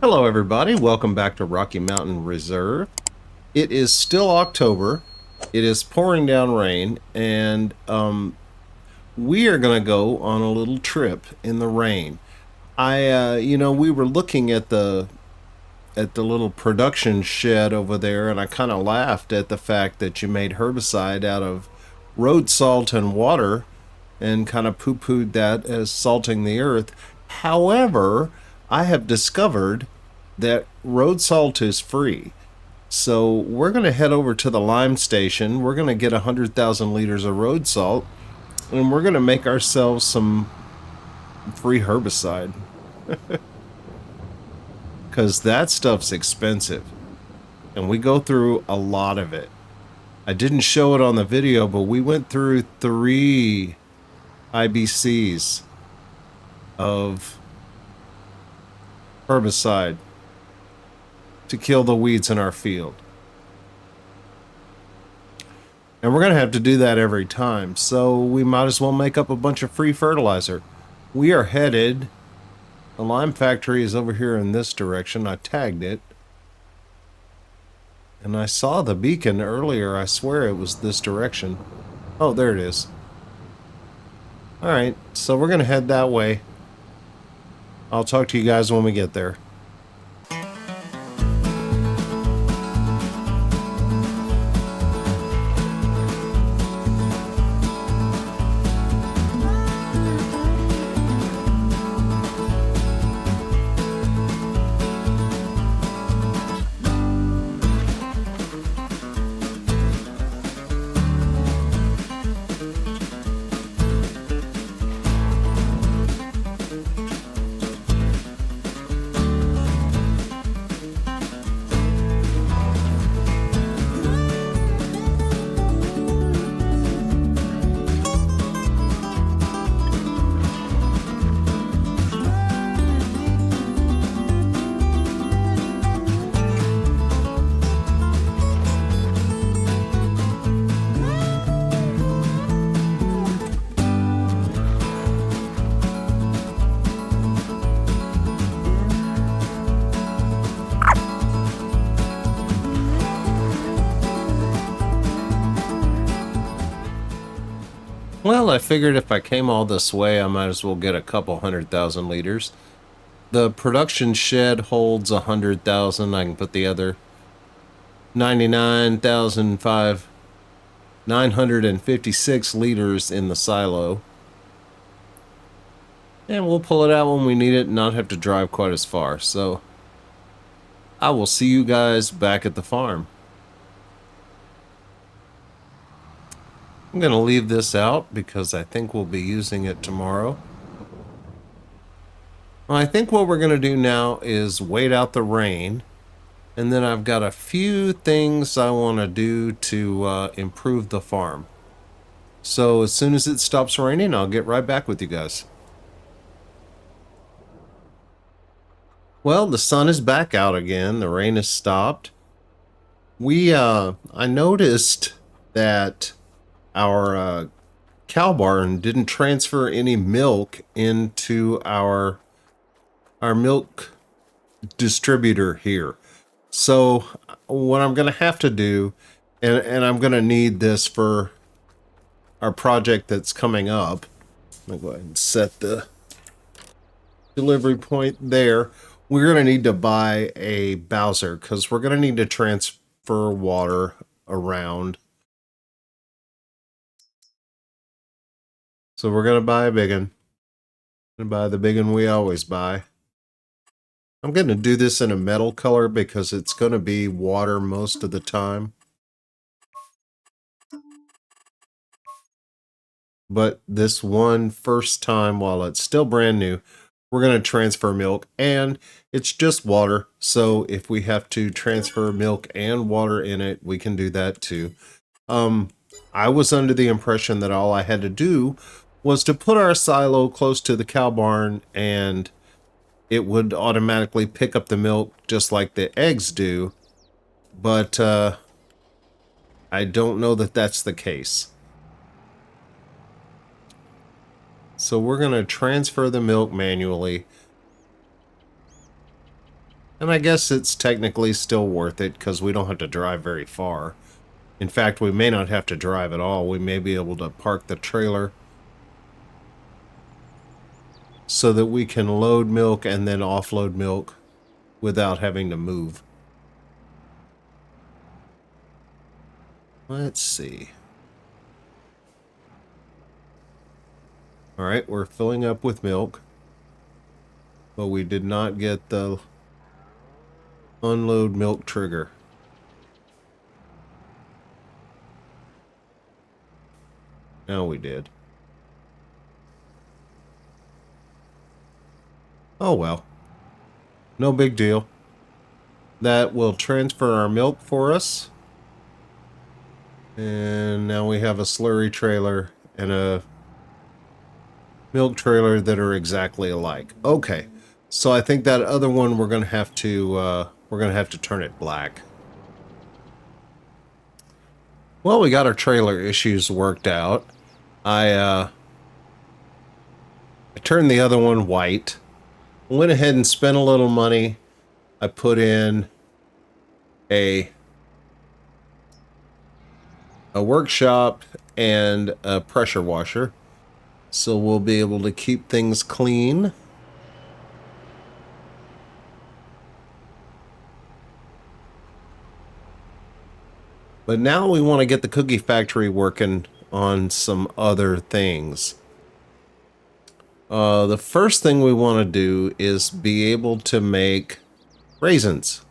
Hello everybody, welcome back to Rocky Mountain Reserve. It is still October, it is pouring down rain, and we are going to go on a little trip in the rain. We were looking at the little production shed over there, and I kind of laughed at the fact that you made herbicide out of road salt and water and kind of poo-pooed that as salting the earth. However, I have discovered that road salt is free. So we're going to head over to the lime station. We're going to get 100,000 liters of road salt, and we're going to make ourselves some free herbicide. Because that stuff's expensive. And we go through a lot of it. I didn't show it on the video, but we went through 3 IBCs of herbicide to kill the weeds in our field. And we're going to have to do that every time, so we might as well make up a bunch of free fertilizer. We are headed, the lime factory is over here in this direction. I tagged it. And I saw the beacon earlier. I swear it was this direction. Oh, there it is. Alright, so we're going to head that way. I'll talk to you guys when we get there. Well, I figured if I came all this way, I might as well get a couple 100,000 liters. The production shed holds 100,000. I can put the other 99,956 liters in the silo. And we'll pull it out when we need it and not have to drive quite as far. So I will see you guys back at the farm. I'm going to leave this out because I think we'll be using it tomorrow. Well, I think what we're going to do now is wait out the rain. And then I've got a few things I want to do to improve the farm. So as soon as it stops raining, I'll get right back with you guys. Well, the sun is back out again. The rain has stopped. I noticed that our cow barn didn't transfer any milk into our milk distributor here. So what I'm going to have to do, and I'm going to need this for our project that's coming up. I'm going to go ahead and set the delivery point there. We're going to need to buy a Bowser because we're going to need to transfer water around. So we're going to buy a big one. And buy the big one we always buy. I'm going to do this in a metal color because it's going to be water most of the time. But this one first time, while it's still brand new, we're going to transfer milk, and it's just water. So if we have to transfer milk and water in it, we can do that too. I was under the impression that all I had to do was to put our silo close to the cow barn and it would automatically pick up the milk just like the eggs do. But I don't know that that's the case. So we're going to transfer the milk manually. And I guess it's technically still worth it because we don't have to drive very far. In fact, we may not have to drive at all. We may be able to park the trailer so that we can load milk and then offload milk without having to move. Let's see. All right, we're filling up with milk, but we did not get the unload milk trigger. Now we did. Oh well. No big deal. That will transfer our milk for us. And now we have a slurry trailer and a milk trailer that are exactly alike. Okay. So I think that other one we're gonna have to turn it black. Well, we got our trailer issues worked out. I turned the other one white. Went ahead and spent a little money. I put in a workshop and a pressure washer. So we'll be able to keep things clean. But now we want to get the cookie factory working on some other things. The first thing we want to do is be able to make raisins,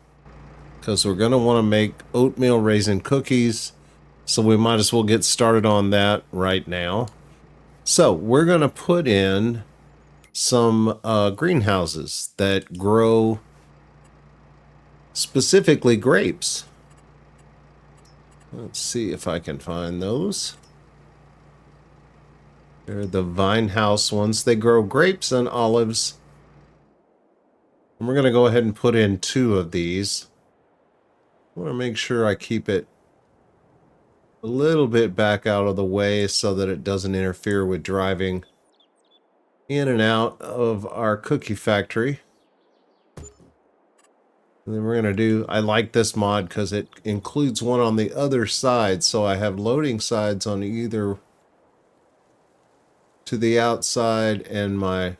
because we're going to want to make oatmeal raisin cookies, so we might as well get started on that right now. So we're going to put in some greenhouses that grow specifically grapes. Let's see if I can find those. They're the Vine House ones. They grow grapes and olives. And we're going to go ahead and put in 2 of these. I want to make sure I keep it a little bit back out of the way so that it doesn't interfere with driving in and out of our cookie factory. And then we're going to do, I like this mod because it includes one on the other side, so I have loading sides on either to the outside, and my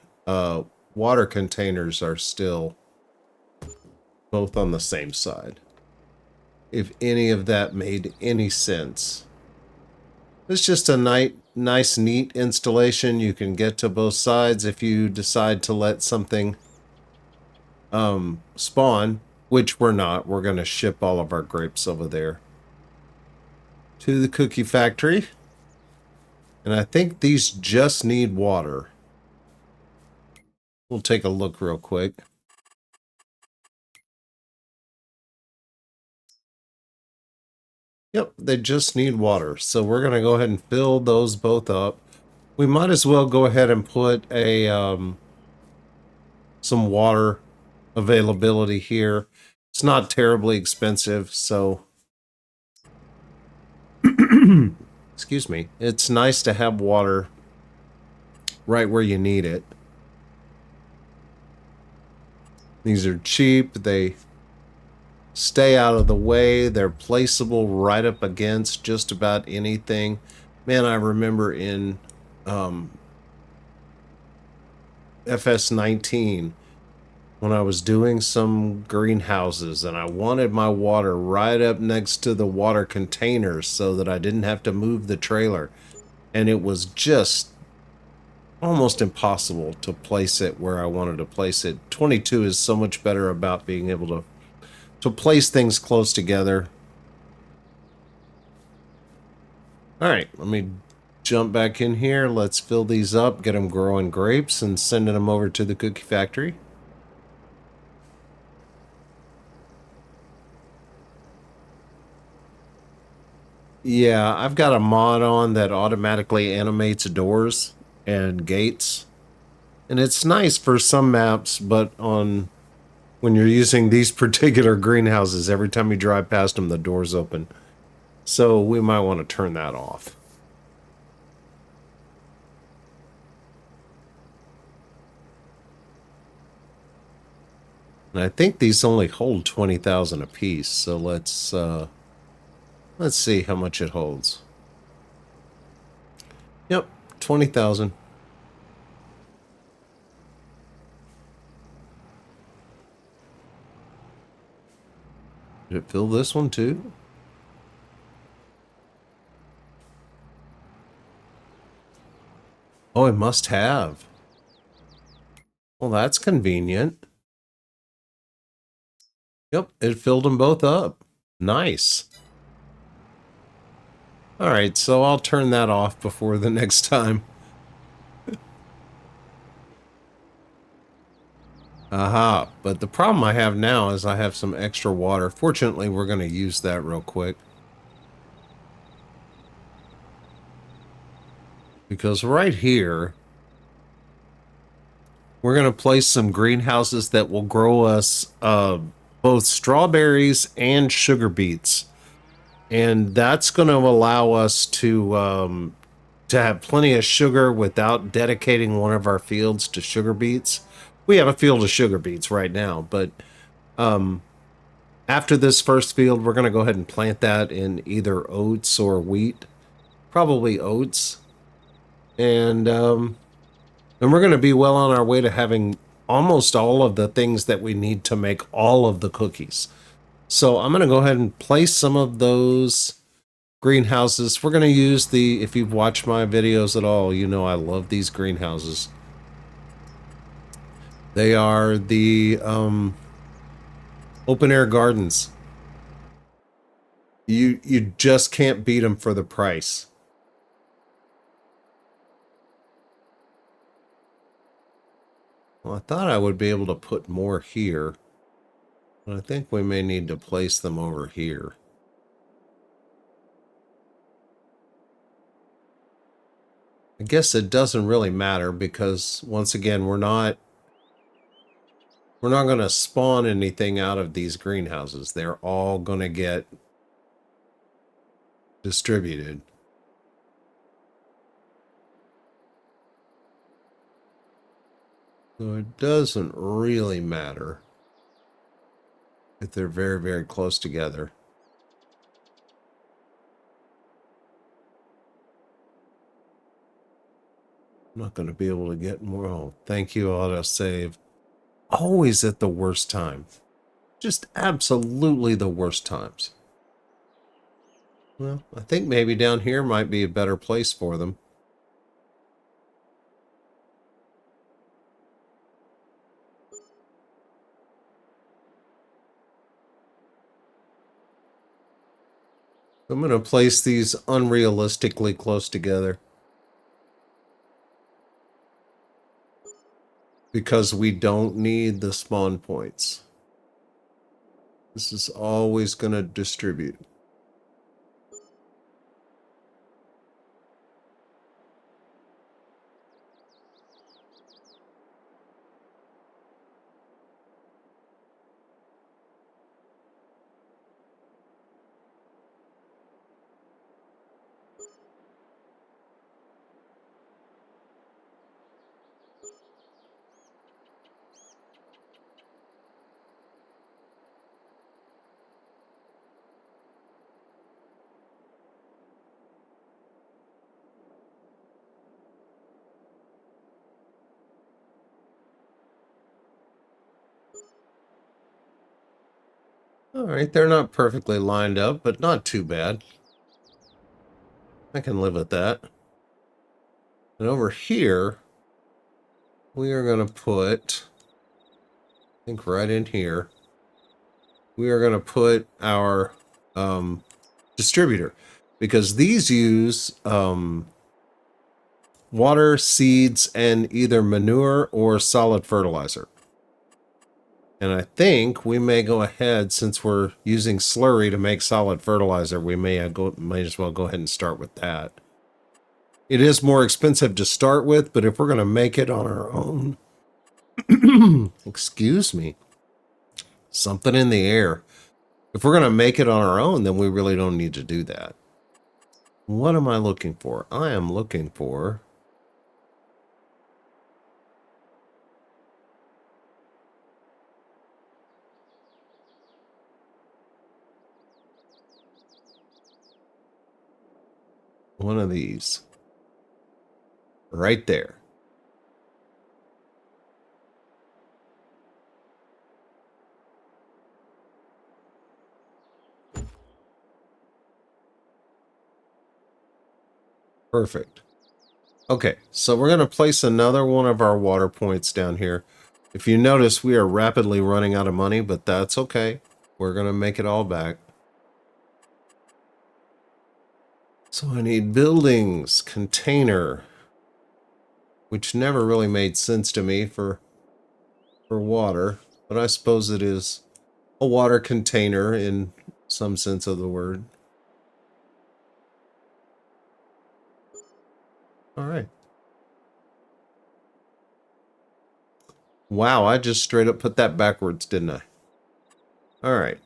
water containers are still both on the same side. If any of that made any sense. It's just a nice, neat installation. You can get to both sides if you decide to let something spawn, which we're not. We're going to ship all of our grapes over there to the cookie factory. And I think these just need water. We'll take a look real quick. Yep, they just need water. So we're going to go ahead and fill those both up. We might as well go ahead and put a some water availability here. It's not terribly expensive, so excuse me. It's nice to have water right where you need it. These are cheap. They stay out of the way. They're placeable right up against just about anything. Man, I remember in FS19 when I was doing some greenhouses and I wanted my water right up next to the water containers so that I didn't have to move the trailer. And it was just almost impossible to place it where I wanted to place it. 22 is so much better about being able to place things close together. All right, let me jump back in here. Let's fill these up, get them growing grapes, and sending them over to the cookie factory. Yeah, I've got a mod on that automatically animates doors and gates. And it's nice for some maps, but on when you're using these particular greenhouses, every time you drive past them, the doors open. So we might want to turn that off. And I think these only hold 20,000 apiece, so let's see how much it holds. Yep, 20,000. Did it fill this one too? Oh, it must have. Well, that's convenient. Yep, it filled them both up. Nice. All right, so I'll turn that off before the next time. Aha, but the problem I have now is I have some extra water. Fortunately, we're going to use that real quick. Because right here, we're going to place some greenhouses that will grow us both strawberries and sugar beets. And that's going to allow us to have plenty of sugar without dedicating one of our fields to sugar beets. We have a field of sugar beets right now, but after this first field, we're going to go ahead and plant that in either oats or wheat. Probably oats. And we're going to be well on our way to having almost all of the things that we need to make all of the cookies. So I'm going to go ahead and place some of those greenhouses. We're going to use if you've watched my videos at all, you know I love these greenhouses. They are the open air gardens. You just can't beat them for the price. Well, I thought I would be able to put more here, but I think we may need to place them over here. I guess it doesn't really matter because, once again, we're not going to spawn anything out of these greenhouses. They're all going to get distributed. So it doesn't really matter if they're very, very close together. I'm not going to be able to get more. Oh, thank you, autosave. Always at the worst time. Just absolutely the worst times. Well, I think maybe down here might be a better place for them. I'm going to place these unrealistically close together. Because we don't need the spawn points. This is always going to distribute. All right, they're not perfectly lined up, but not too bad. I can live with that. And over here, we are going to put, I think right in here, we are going to put our distributor. Because these use water, seeds, and either manure or solid fertilizer. And I think we may go ahead, since we're using slurry to make solid fertilizer, we may as well go ahead and start with that. It is more expensive to start with, but if we're going to make it on our own, excuse me, something in the air. If we're going to make it on our own, then we really don't need to do that. What am I looking for? I am looking for... one of these. Right there. Perfect. Okay, so we're going to place another one of our water points down here. If you notice, we are rapidly running out of money, but that's okay. We're going to make it all back. So I need buildings, container, which never really made sense to me for water, but I suppose it is a water container in some sense of the word. All right. Wow, I just straight up put that backwards, didn't I? All right.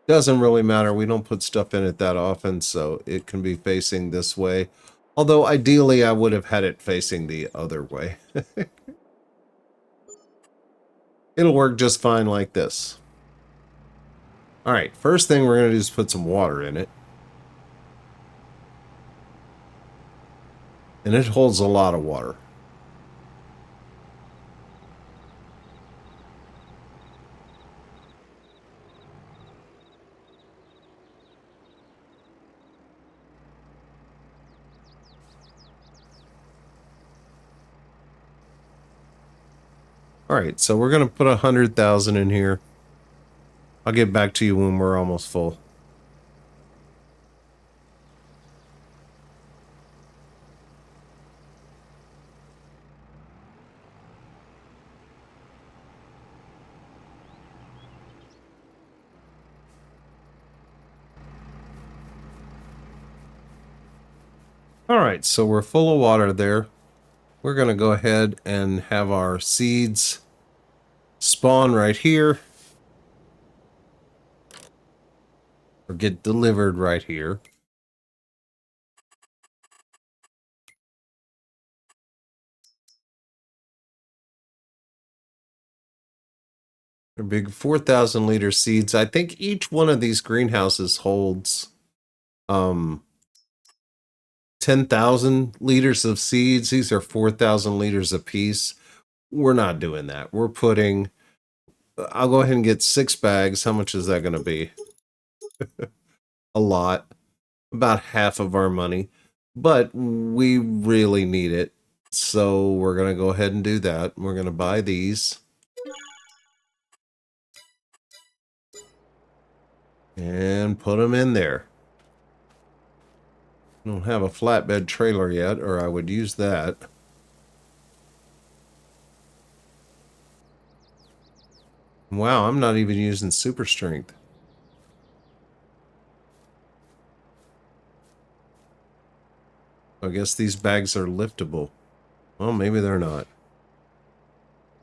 Doesn't really matter. We don't put stuff in it that often, so it can be facing this way. Although ideally I would have had it facing the other way. It'll work just fine like this. All right, first thing we're going to do is put some water in it. And it holds a lot of water. All right, so we're going to put 100,000 in here. I'll get back to you when we're almost full. All right, so we're full of water there. We're going to go ahead and have our seeds spawn right here. Or get delivered right here. They're big 4,000 liter seeds. I think each one of these greenhouses holds 10,000 liters of seeds. These are 4,000 liters a piece. We're not doing that. We're putting, I'll go ahead and get 6 bags. How much is that going to be? A lot. About half of our money. But we really need it. So we're going to go ahead and do that. We're going to buy these. And put them in there. I don't have a flatbed trailer yet, or I would use that. Wow, I'm not even using super strength. I guess these bags are liftable. Well, maybe they're not.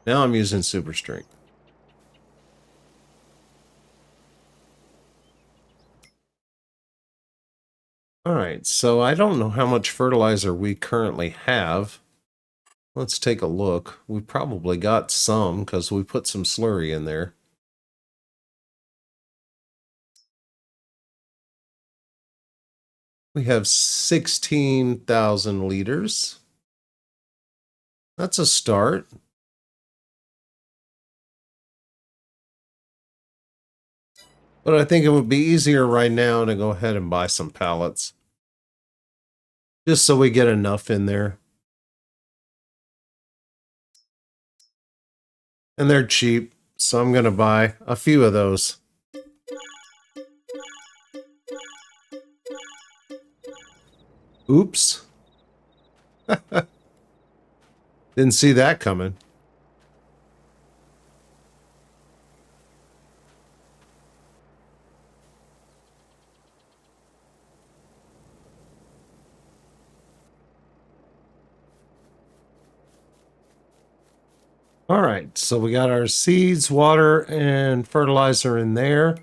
Now I'm using super strength. Alright, so I don't know how much fertilizer we currently have. Let's take a look. We probably got some because we put some slurry in there. We have 16,000 liters. That's a start. But I think it would be easier right now to go ahead and buy some pallets. Just so we get enough in there. And they're cheap, so I'm going to buy a few of those. Oops. Didn't see that coming. All right, so we got our seeds, water, and fertilizer in there.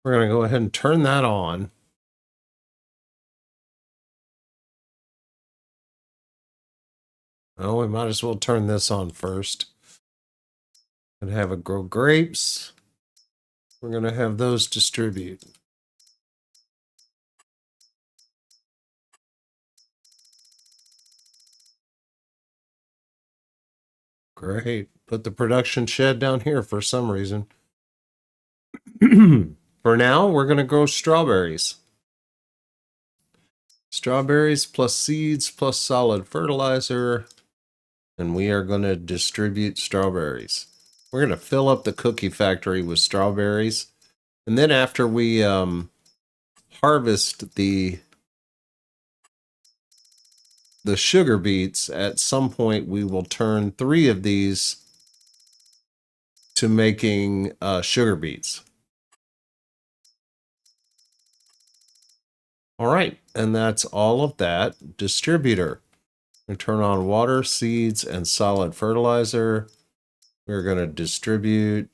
We're going to go ahead and turn that on. Oh, we might as well turn this on first. And have it grow grapes. We're going to have those distribute. Great. Put the production shed down here for some reason. For now, we're going to grow strawberries. Strawberries plus seeds plus solid fertilizer. And we are going to distribute strawberries. We're going to fill up the cookie factory with strawberries. And then after we harvest the sugar beets, at some point we will turn 3 of these to making sugar beets. All right, and that's all of that. Distributor. We turn on water, seeds, and solid fertilizer. We're going to distribute.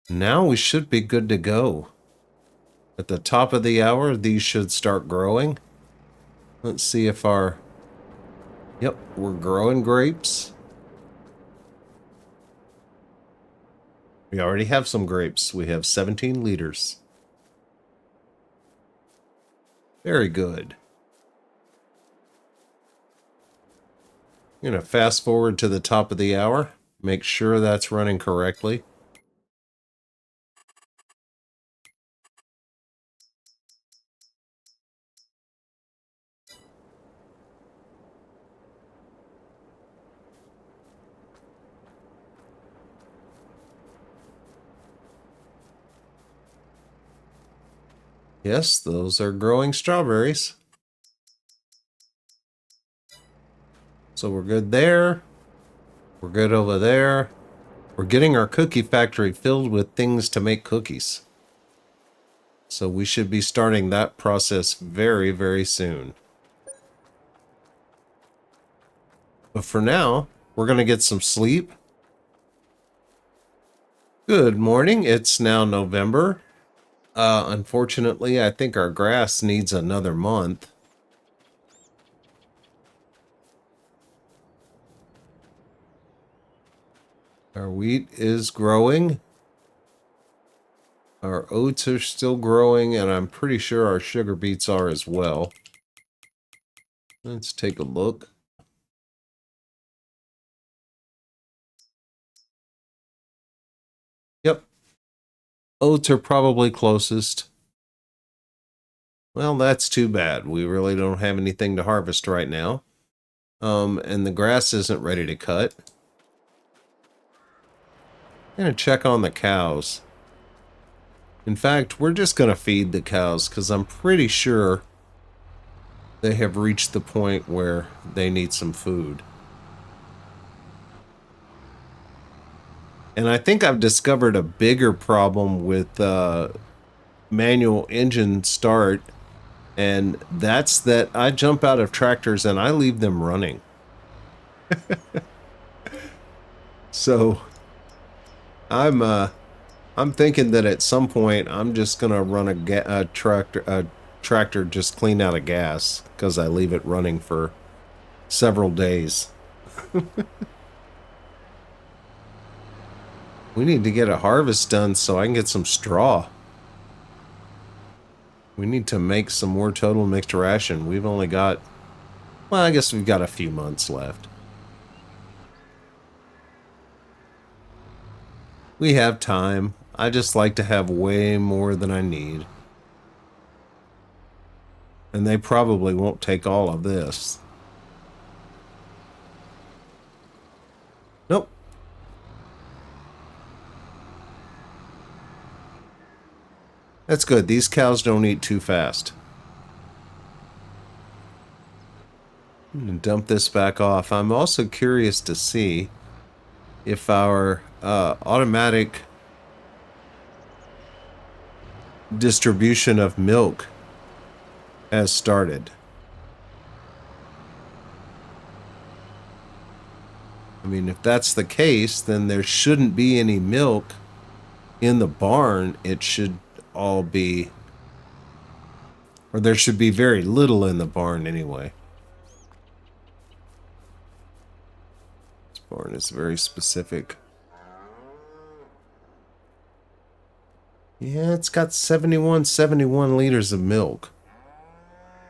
Now we should be good to go. At the top of the hour, these should start growing. Let's see if our... Yep, we're growing grapes. We already have some grapes. We have 17 liters. Very good. I'm going to fast forward to the top of the hour. Make sure that's running correctly. Yes, those are growing strawberries. So we're good there. We're good over there. We're getting our cookie factory filled with things to make cookies. So we should be starting that process very, very soon. But for now, we're going to get some sleep. Good morning. It's now November. Unfortunately, I think our grass needs another month. Our wheat is growing. Our oats are still growing, and I'm pretty sure our sugar beets are as well. Let's take a look. Yep. Oats are probably closest. Well, that's too bad. We really don't have anything to harvest right now. And the grass isn't ready to cut. I'm going to check on the cows. In fact, we're just going to feed the cows because I'm pretty sure they have reached the point where they need some food. And I think I've discovered a bigger problem with manual engine start, and that's that I jump out of tractors and I leave them running. So I'm thinking that at some point I'm just gonna run a tractor just clean out of gas because I leave it running for several days. We need to get a harvest done so I can get some straw. We need to make some more total mixed ration. We've only got, well, I guess we've got a few months left. We have time. I just like to have way more than I need. And they probably won't take all of this. Nope. That's good. These cows don't eat too fast. I'm going to dump this back off. I'm also curious to see if our automatic distribution of milk has started. I mean, if that's the case, then there shouldn't be any milk in the barn. It should all be, or there should be very little in the barn anyway. corn is very specific. Yeah, it's got 71 liters of milk.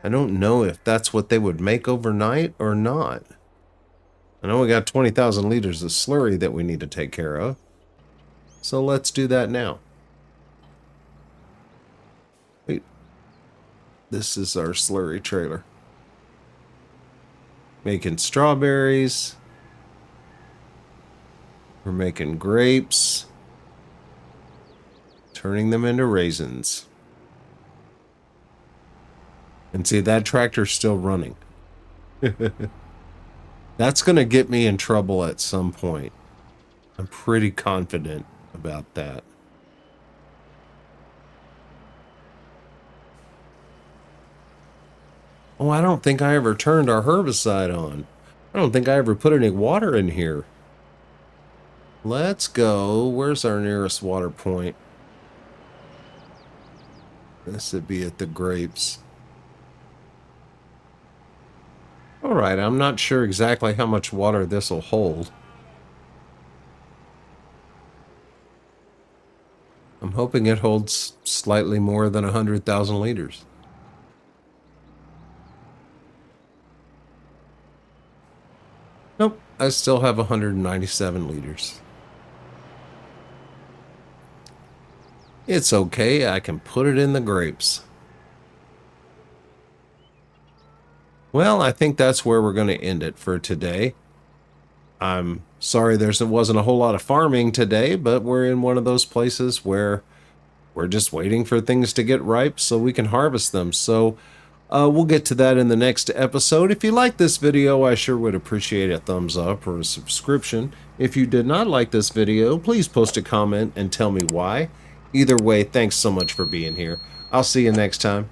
I don't know if that's what they would make overnight or not. I know we got 20,000 liters of slurry that we need to take care of. So let's do that now. Wait. This is our slurry trailer. Making strawberries. We're making grapes. Turning them into raisins. And see, that tractor's still running. That's going to get me in trouble at some point. I'm pretty confident about that. Oh, I don't think I ever turned our herbicide on. I don't think I ever put any water in here. Let's go. Where's our nearest water point? This would be at the grapes. Alright, I'm not sure exactly how much water this will hold. I'm hoping it holds slightly more than 100,000 liters. Nope, I still have 197 liters. It's okay, I can put it in the grapes. Well, I think that's where we're going to end it for today. I'm sorry there wasn't a whole lot of farming today, but we're in one of those places where we're just waiting for things to get ripe so we can harvest them. So we'll get to that in the next episode. If you like this video, I sure would appreciate a thumbs up or a subscription. If you did not like this video, please post a comment and tell me why. Either way, thanks so much for being here. I'll see you next time.